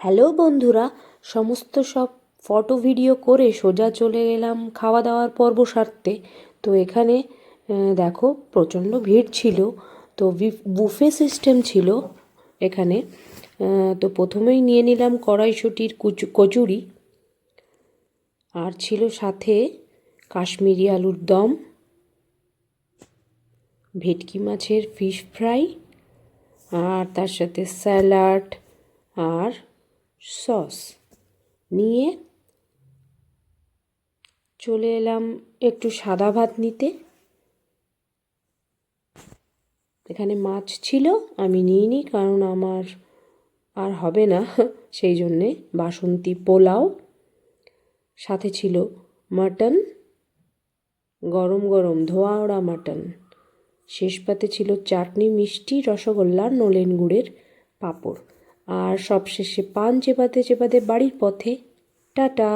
Hello বন্ধুরা, সমস্ত সব ফটো ভিডিও করে সোজা চলে এলাম খাওয়া দাওয়ার পর্ব সারতে। তো এখানে দেখো প্রচণ্ড ভিড় ছিল। তো বুফে সিস্টেম ছিল এখানে। তো প্রথমেই নিয়ে নিলাম কড়াইশুঁটির কচুরি, আর ছিল সাথে কাশ্মীরি আলুর দম, ভেটকি মাছের ফিশ ফ্রাই, আর তার সাথে স্যালাড আর সস নিয়ে চলে এলাম একটু সাদা ভাত নিতে। এখানে মাছ ছিল, আমি নিইনি কারণ আমার আর হবে না সেই জন্যে। বাসন্তী পোলাও, সাথে ছিল মাটন, গরম গরম ধোয়া ওড়া মাটন। শেষ পাতে ছিল চাটনি, মিষ্টি, রসগোল্লা, নলেন গুড়ের পাঁপড়। আর সবশেষে পান চেপাতে চেপাতে বাড়ির পথে। টাটা।